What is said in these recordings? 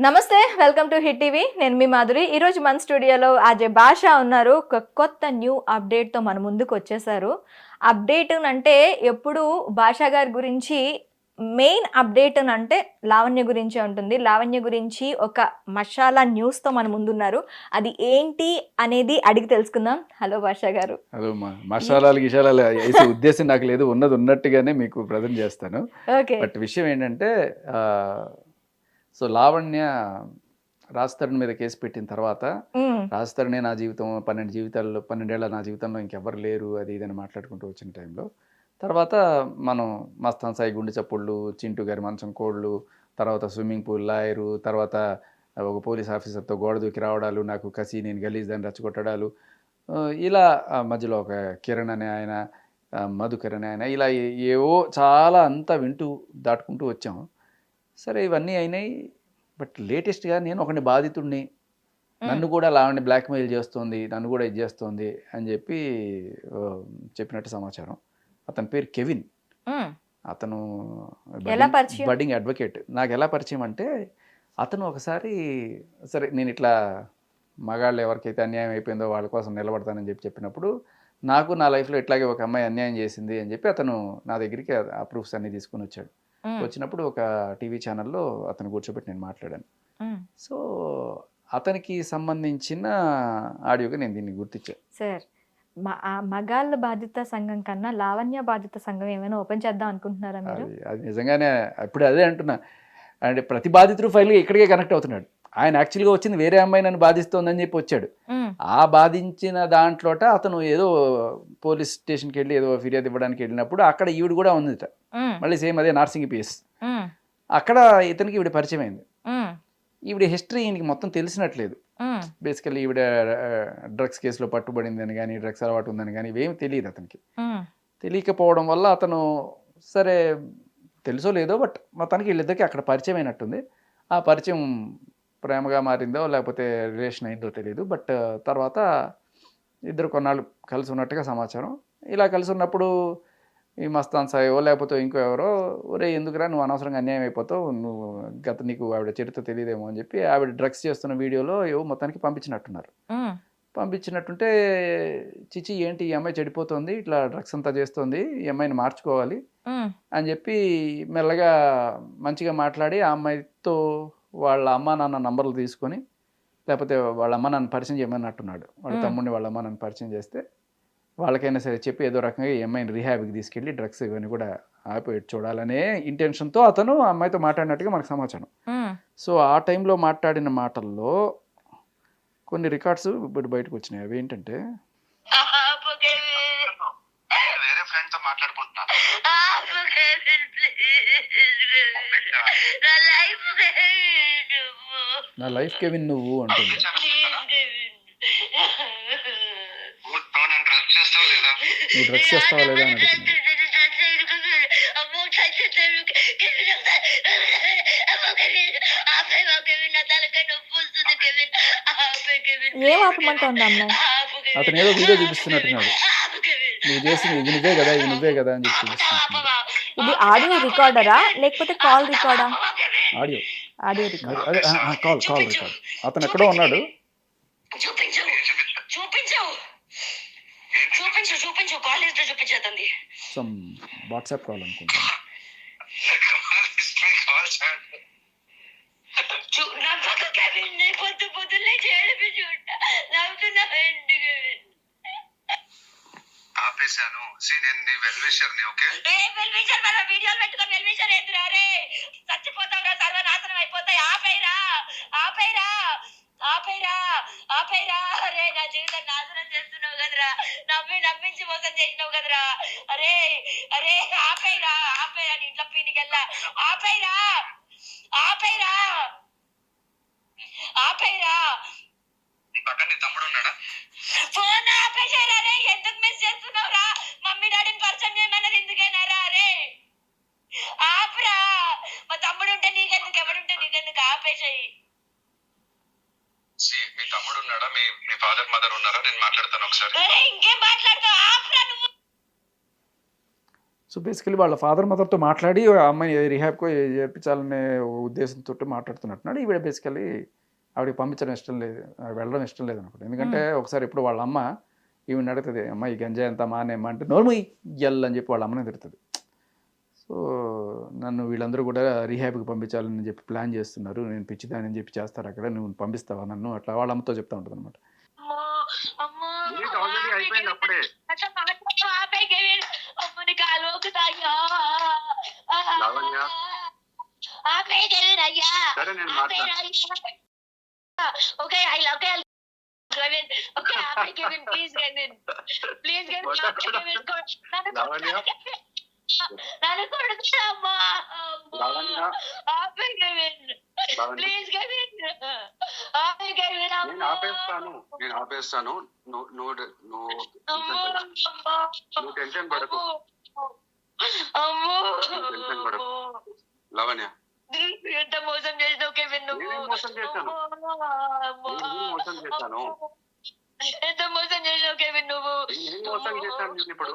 నమస్తే, welcome to hit TV. నేను మీ మాధురి. ఈరోజు మన స్టూడియోలో అజయ్ భాషా ఉన్నారు. ఒక కొత్త న్యూ అప్డేట్తో మన ముందుకు వచ్చేసారు. అప్డేట్ అంటే ఎప్పుడు భాషా గారి గురించి మెయిన్ అప్డేట్ అంటే లావణ్య గురించే ఉంటుంది. లావణ్య గురించి ఒక మసాలా న్యూస్తో మన ముందున్నారు. అది ఏంటి అనేది అడిగి తెలుసుకుందాం. హలో భాషా గారు. హలో మసాలాలు గిషాలాలు వేసే ఉద్దేశం నాకు లేదు, ఉన్నది ఉన్నట్టుగానే మీకు ప్రజెంట్ చేస్తాను. ఓకే. బట్ విషయం ఏంటంటే సో లావణ్య రాజ్ మీద కేసు పెట్టిన తర్వాత రాజ్ తరుణే నా జీవితం 12 ఏళ్ళ నా జీవితంలో ఇంకెవ్వరు లేరు అది ఇదని మాట్లాడుకుంటూ వచ్చిన టైంలో తర్వాత మనం మస్తాన్ సాయి గుండె చప్పుళ్ళు, చింటూ గారి మంచం కోళ్ళు, తర్వాత స్విమ్మింగ్ పూల్ లాయరు, తర్వాత ఒక పోలీస్ ఆఫీసర్తో గోడ దూకి రావడాలు, నాకు కసి నేను గలీజ్ అని రెచ్చగొట్టడాలు, ఇలా మధ్యలో ఒక కిరణ్ అనే ఆయన, మధుకర్ అనే ఆయన, ఇలా ఏవో చాలా అంతా వింటూ దాటుకుంటూ వచ్చాము. సరే ఇవన్నీ అయినాయి. బట్ లేటెస్ట్గా నేను ఒకటి బాధితుడిని, నన్ను కూడా లావణ్య బ్లాక్మెయిల్ చేస్తుంది, నన్ను కూడా ఇది చేస్తుంది అని చెప్పి చెప్పినట్టు సమాచారం. అతని పేరు కెవిన్. అతను బడ్డింగ్ అడ్వకేట్. నాకు ఎలా పరిచయం అంటే అతను ఒకసారి సరే నేను ఇట్లా మగాళ్ళు ఎవరికైతే అన్యాయం అయిపోయిందో వాళ్ళ కోసం నిలబడతానని చెప్పినప్పుడు నాకు నా లైఫ్లో ఇట్లాగే ఒక అమ్మాయి అన్యాయం చేసింది అని చెప్పి అతను నా దగ్గరికి ఆ ప్రూఫ్స్ అన్నీ తీసుకుని వచ్చాడు. వచ్చినప్పుడు ఒక టీవీ ఛానల్లో అతను కూర్చోబెట్టి నేను మాట్లాడాను. సో అతనికి సంబంధించిన ఆడియోగా నేను దీన్ని గుర్తించాను. సార్, మగాళ్ళ బాధిత సంఘం కన్నా లావణ్య బాధిత సంఘం ఏమైనా ఓపెన్ చేద్దాం అనుకుంటున్నారా మీరు? అది నిజంగానే ఇప్పుడు అదే అంటున్నా. అంటే ప్రతి బాధితుడు ఫైల్గా ఇక్కడికే కనెక్ట్ అవుతున్నాడు. ఆయన యాక్చువల్గా వచ్చింది వేరే అమ్మాయి నన్ను బాధిస్తోందని చెప్పి వచ్చాడు. ఆ బాధించిన దాంట్లోట అతను ఏదో పోలీస్ స్టేషన్కి వెళ్ళి ఏదో ఫిర్యాదు ఇవ్వడానికి వెళ్ళినప్పుడు అక్కడ ఈవిడ కూడా ఉందిట. మళ్ళీ సేమ్ అదే నార్సింగ్ పిఎస్. అక్కడ ఇతనికి ఈవిడ పరిచయం అయింది. ఈవిడ హిస్టరీ ఈయనకి మొత్తం తెలిసినట్లేదు. బేసికల్లీ ఈవిడ డ్రగ్స్ కేసులో పట్టుబడిందని కానీ, డ్రగ్స్ అలవాటు ఉందని కానీ ఇవేమి తెలియదు అతనికి. తెలియకపోవడం వల్ల అతను సరే తెలుసో లేదో బట్ మొత్తానికి వీళ్ళిద్దరికి అక్కడ పరిచయం అయినట్టుంది. ఆ పరిచయం ప్రేమగా మారిందో లేకపోతే రిలేషన్ అయిందో తెలియదు. బట్ తర్వాత ఇద్దరు కొన్నాళ్ళు కలిసి ఉన్నట్టుగా సమాచారం. ఇలా కలిసి ఉన్నప్పుడు ఈ మస్తాన్ సాయో లేకపోతే ఇంకో ఎవరో, ఒరే ఎందుకురా నువ్వు అనవసరంగా అన్యాయం అయిపోతావు, నువ్వు నీకు ఆవిడ చరిత్ర తెలియదేమో అని చెప్పి ఆవిడ డ్రగ్స్ చేస్తున్న వీడియోలో ఏవో మొత్తానికి పంపించినట్టున్నారు. పంపించినట్టుంటే చిచి ఏంటి ఈ అమ్మాయి చెడిపోతుంది, ఇట్లా డ్రగ్స్ అంతా చేస్తుంది, ఈ అమ్మాయిని మార్చుకోవాలి అని చెప్పి మెల్లగా మంచిగా మాట్లాడి ఆ అమ్మాయితో వాళ్ళ అమ్మా నాన్న నంబర్లు తీసుకొని, లేకపోతే వాళ్ళ అమ్మ నాన్న పరిచయం చేయమన్నట్టున్నాడు. వాళ్ళ తమ్ముడిని వాళ్ళ అమ్మ నాన్న పరిచయం చేస్తే వాళ్ళకైనా సరే చెప్పి ఏదో రకంగా ఈ అమ్మాయిని రీహాబ్కి తీసుకెళ్ళి డ్రగ్స్ ఇవన్నీ కూడా ఆపేట్ చూడాలనే ఇంటెన్షన్తో అతను ఆ అమ్మాయితో మాట్లాడినట్టుగా మనకు సమాచారం. సో ఆ టైంలో మాట్లాడిన మాటల్లో కొన్ని రికార్డ్స్ ఇప్పుడు బయటకు వచ్చినాయి. అవి ఏంటంటే నా లైఫ్ కెవిన్ నువ్వు అంటుంది. నువ్వు డ్రగ్స్ చేస్తావా లేదా అని అడుగుతుంది. ఏం ఆపమంటోంది అమ్మాయి? అతను ఏదో వీడియో చూపిస్తున్నట్టున్నాడు. నువ్వు చేసింది ఇది నువ్వే కదా, ఇది నువ్వే కదా అని చెప్పి చూపిస్తున్నాడు. ఇది ఆడియో రికార్డరా లేకపోతే కాల్ రికార్డా? Audio record. అదే కాల్ రికార్డ్. అతను ఎక్కడో ఉన్నాడు. సమ్ వాట్సాప్ కాల్ అనుకుంటా. ఆపేశాను. నేను నీ వెల్విషర్ని. ఓకే వీడియోలు పెట్టుకొని వెల్విషర్ ఏందిరా రే? చచ్చిపోతావురా, సర్వనాశనం అయిపోతాయి. ఆపేరా ఆపేరా ఆపేరా ఆపేరా. అరే నా జీవితం నాశనం చేస్తున్నావు కదరా, నమ్మించి మోసం చేసినావు కదరా. అరే అరే ఆపేరా ఆపేరా, నీ ఇంట్లో పీనికెళ్ళా. ఆపేరా ఆపేరా ఆపేరా. పక్కన నీ తమ్ముడు ఉన్నాడా? ఫోన్ ఆపేసారా రే? ఎందుకు మిస్ చేస్తున్నావురా? మమ్మీ డాడీని పరిచయం చేయమన్నది ఎందుకేనారా? అరే ఆపరా. మా తమ్ముడు ఉంటే నీకెందుకు, ఎవడుంటే నీకెందుకు? ఆపేసాయి. మీ తమ్ముడు ఉన్నాడా? మీ ఫాదర్ మదర్ ఉన్నారా? నేను మాట్లాడతాను ఒకసారి. ఇంకేం మాట్లాడతావు? ఆపరా నువ్వు. సో బేసికలీ వాళ్ళ ఫాదర్ మదర్తో మాట్లాడి ఆ అమ్మాయి రిహాబ్కో చేర్పించాలనే ఉద్దేశంతో మాట్లాడుతున్నట్టున్నాడు. ఈవిడ బేసికలీ ఆవిడకి పంపించడం ఇష్టం లేదు, వెళ్ళడం ఇష్టం లేదు అనుకుంటా. ఎందుకంటే ఒకసారి ఇప్పుడు వాళ్ళ అమ్మ ఈవిడ అడుగుతుంది, అమ్మ ఈ గంజాయి అంతా మానేమ్మ అంటే నోర్మై ఎల్ అని చెప్పి వాళ్ళ అమ్మనే తిడుతుంది. సో నన్ను వీళ్ళందరూ కూడా రీహాబ్కి పంపించాలని చెప్పి ప్లాన్ చేస్తున్నారు, నేను పిచ్చిదాని అని చెప్పి చేస్తారు అక్కడ, నువ్వు పంపిస్తావా నన్ను, అట్లా వాళ్ళ అమ్మతో చెప్తా ఉంటుంది అనమాట. Okay, I love Kevin. Okay, happy Kevin, please Kevin. Please Kevin, happy Kevin. Nanu koduthamma. Happy Kevin. Please Kevin. Happy Kevin. నేను ఆపేస్తాను. నువ్వు టెన్షన్ పడకు. టెన్షన్ పడకు లావణ్య. ఎంత మోసం చేసినావు కెవిన్ నువ్వు. మోసం చేశాను. ఎంత మోసం చేసినావు కెవిన్ నువ్వు. మోసం చేశాను నేను. ఇప్పుడు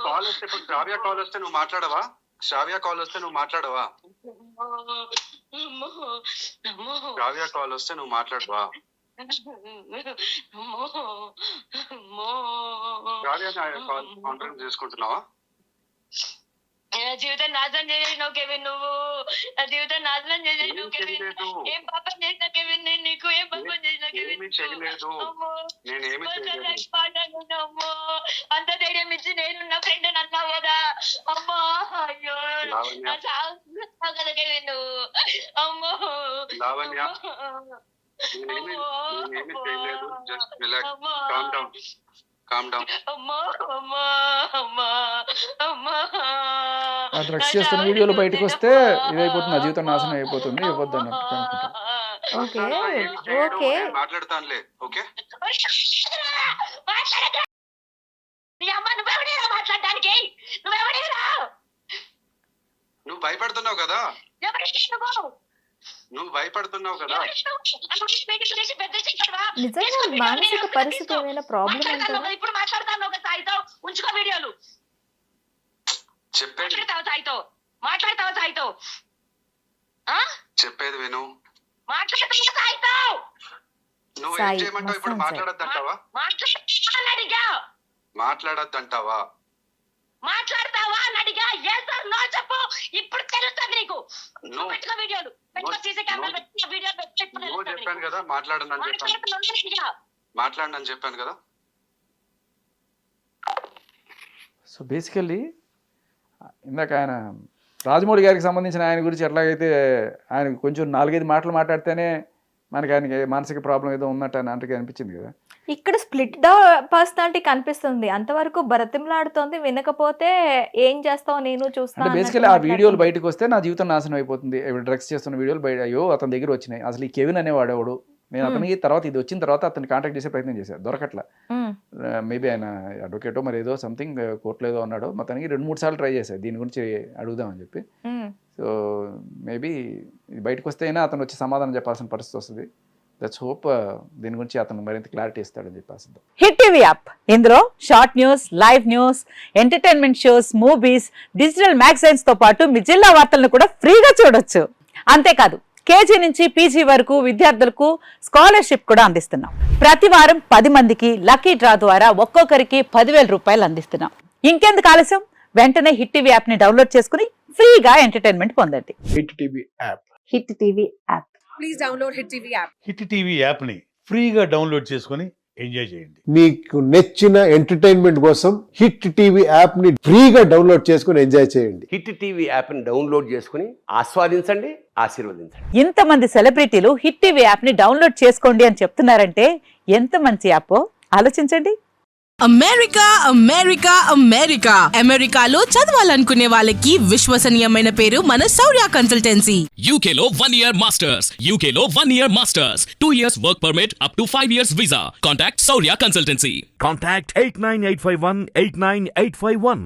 కాల్ వస్తే, ఇప్పుడు శ్రావ్య కాల్ వస్తే నువ్వు మాట్లాడవా? శ్రావ్య కాల్ వస్తే నువ్వు మాట్లాడవా? శ్రావ్య కాల్ వస్తే నువ్వు మాట్లాడవా? శ్రావ్య కాన్ఫరెన్స్ చేసుకుంటున్నావా? నా జీవితం నాశనం చేసేసినావు కెవిన్ నువ్వు. నా జీవితం నాశనం చేసేసినావు కెవిన్. ఏం పాపం చేసినా కెవిన్ నేను నీకు? ఏం పాపం చేసినా కెవిన్? అమ్మో అంత ధైర్యం ఇచ్చి నేను నా ఫ్రెండ్ అన్నావు కదా. అమ్మా అయ్యో కదా కెవిన్ నువ్వు. అమ్మో ఆ డ్రగ్స్ చేస్తున్న వీడియోలు బయటకు వస్తే ఇదైపోతుంది, నా జీవితం నాశనం అయిపోతుంది, ఇవ్వద్దు అన్నట్టు అనుకుంటా. మాట్లాడతానులే. ఓకే మాట్లాడడానికి నువ్వు భయపడుతున్నావు కదా. నువ్వు భయపడుతున్నావు కదా. నిజంగా మానసిక పరిస్థితి ఏమైనా ప్రాబ్లం అంటారా? ఇప్పుడు మాట్లాడతాను ఒక సాయితో. ఉంచుకో వీడియోలు. చెప్పేది మాట్లాడతావా సాయితో? చెప్పేది విను. మాట్లాడతావా సాయితో? నువ్వు ఏం చేయమంటావు ఇప్పుడు? మాట్లాడొద్దంటావా? మాట్లాడొద్దంటావా? మాట్లాడతావా అని అడిగా. yes or no చెప్పు. ఇప్పుడు తెలుస్తుంది నీకు. పెట్టుకో వీడియోలు. పెట్టుకో సీసీ కెమెరా పెట్టుకో వీడియో పెట్టుకో. నువ్వు చెప్పాను కదా మాట్లాడనని చెప్పాను. మాట్లాడనని చెప్పాను కదా. సో బేసికల్లీ ఇందాక ఆయన రాజమౌళి గారికి సంబంధించిన ఆయన గురించి ఎట్లాగైతే ఆయన కొంచెం 4-5 మాటలు మాట్లాడితేనే మనకి ఆయనకి మానసిక ప్రాబ్లం ఏదో ఉన్నట్టు అని అంటే అనిపించింది కదా. ఇక్కడ స్ప్లిట్ ద పర్సనాలిటీ కనిపిస్తుంది. అంతవరకు బ్రతిమలాడుతోంది, వినకపోతే ఏం చేస్తావు నేను చూస్తాను అంటే బేసికల్లీ ఆ వీడియోలు బయటకు వస్తే నా జీవితం నాశనం అయిపోతుంది. డ్రగ్స్ చేస్తున్న వీడియోలు బయట, అయ్యో అతని దగ్గర వచ్చినాయి, అసలు ఈ కెవిన్ అనేవాడు ఎవడు, నేను అతనికి తర్వాత ఇది వచ్చిన తర్వాత అతన్ని కాంటాక్ట్ చేసే ప్రయత్నం చేశాను, దొరకట్లా. మేబీ ఆయన అడ్వకేటో మరి ఏదో సంథింగ్ కోర్టులో ఏదో అన్నాడు, మొత్తానికి 2-3 సార్లు ట్రై చేశాను దీని గురించి అడుగుదామని చెప్పి. సో మేబీ ఇది బయటకు వస్తే అయినా అతను వచ్చి సమాధానం చెప్పాల్సిన పరిస్థితి వస్తుంది. లెట్స్ హోప్ దీని గురించి అతను మరింత క్లారిటీ ఇస్తాడని చెప్పేసి. హిట్ టీవీ యాప్, ఇందులో short news, live news, entertainment shows, movies, digital magazines తో పాటు మీ జిల్లా వార్తలను కూడా ఫ్రీగా చూడొచ్చు. అంతేకాదు కేజీ నుంచి పీజీ వరకు విద్యార్థులకు స్కాలర్షిప్ కూడా అందిస్తున్నాం. ప్రతి వారం 10 మందికి లక్కీ డ్రా ద్వారా ఒక్కొక్కరికి 10,000 రూపాయలు అందిస్తున్నాం. ఇంకెందుకు ఆలస్యం, వెంటనే హిట్ టీవీ యాప్ ని డౌన్లోడ్ చేసుకుని ఫ్రీగా ఎంటర్టైన్మెంట్ పొందండి. Hit TV app. Hit TV app. Please download hit TV app. Hit TV app ని ఫ్రీగా డౌన్లోడ్ చేసుకొని ఎంజాయ్ చేయండి. మీకు నచ్చిన ఎంటర్టైన్మెంట్ కోసం హిట్ టీవీ యాప్ ని ఫ్రీగా డౌన్లోడ్ చేసుకొని ఎంజాయ్ చేయండి. హిట్ టీవీ యాప్ ని డౌన్లోడ్ చేసుకుని ఆస్వాదించండి, ఆశీర్వదించండి. ఇంతమంది సెలబ్రిటీలు హిట్ టీవీ యాప్ ని డౌన్లోడ్ చేసుకోండి అని చెప్తున్నారంటే ఎంత మంచి యాప్ ఆలోచించండి. అమెరికా అమెరికా అమెరికా అమెరికాలో చదవాలనుకునే వాళ్ళకి విశ్వసనీయమైన పేరు మన శౌర్య కన్సల్టెన్సీ. UK లో 1 year masters. UK లో 1 year masters. 2 years work permit up to 5 years visa. Contact Saurya Consultancy. Contact 89851 89851.